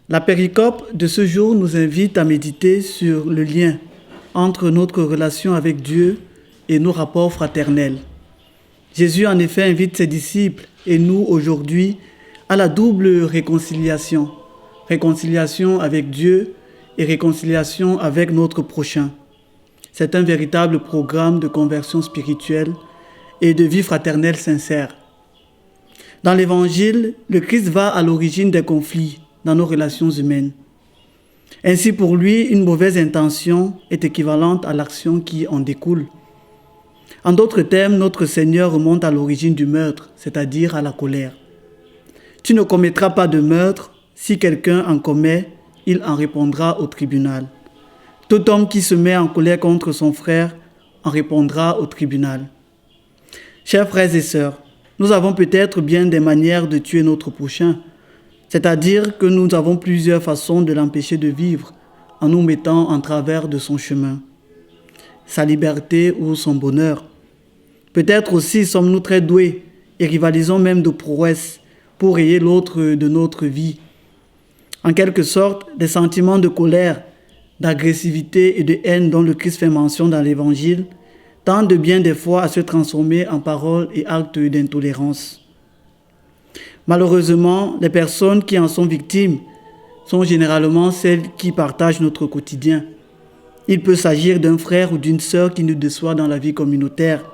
La péricope de ce jour nous invite à méditer sur le lien entre notre relation avec Dieu et nos rapports fraternels. Jésus en effet invite ses disciples et nous aujourd'hui à la double réconciliation. Réconciliation avec Dieu et réconciliation avec notre prochain. C'est un véritable programme de conversion spirituelle et de vie fraternelle sincère. Dans l'Évangile, le Christ va à l'origine des conflits dans nos relations humaines. Ainsi, pour lui, une mauvaise intention est équivalente à l'action qui en découle. En d'autres termes, notre Seigneur remonte à l'origine du meurtre, c'est-à-dire à la colère. Tu ne commettras pas de meurtre. Si quelqu'un en commet, il en répondra au tribunal. Tout homme qui se met en colère contre son frère en répondra au tribunal. Chers frères et sœurs, nous avons peut-être bien des manières de tuer notre prochain, c'est-à-dire que nous avons plusieurs façons de l'empêcher de vivre en nous mettant en travers de son chemin, sa liberté ou son bonheur. Peut-être aussi sommes-nous très doués et rivalisons même de prouesse pour rayer l'autre de notre vie. En quelque sorte, des sentiments de colère, d'agressivité et de haine dont le Christ fait mention dans l'Évangile tendent bien des fois à se transformer en paroles et actes d'intolérance. Malheureusement, les personnes qui en sont victimes sont généralement celles qui partagent notre quotidien. Il peut s'agir d'un frère ou d'une sœur qui nous déçoit dans la vie communautaire,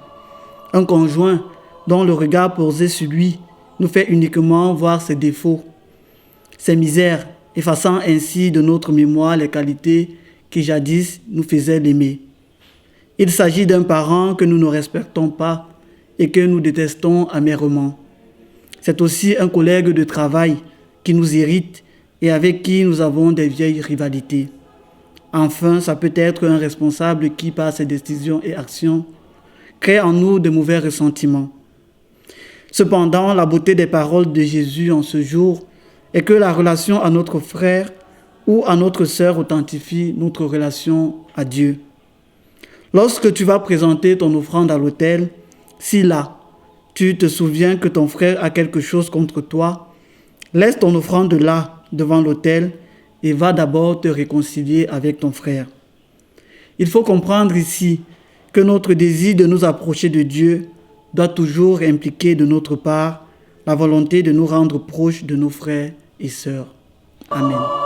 un conjoint dont le regard posé sur lui nous fait uniquement voir ses défauts, ses misères, effaçant ainsi de notre mémoire les qualités qui jadis nous faisaient l'aimer. Il s'agit d'un parent que nous ne respectons pas et que nous détestons amèrement. C'est aussi un collègue de travail qui nous irrite et avec qui nous avons des vieilles rivalités. Enfin, ça peut être un responsable qui, par ses décisions et actions, crée en nous de mauvais ressentiments. Cependant, la beauté des paroles de Jésus en ce jour est que la relation à notre frère ou à notre sœur authentifie notre relation à Dieu. Lorsque tu vas présenter ton offrande à l'autel, si là, tu te souviens que ton frère a quelque chose contre toi, laisse ton offrande là, devant l'autel, et va d'abord te réconcilier avec ton frère. Il faut comprendre ici que notre désir de nous approcher de Dieu doit toujours impliquer de notre part la volonté de nous rendre proches de nos frères et sœurs. Amen.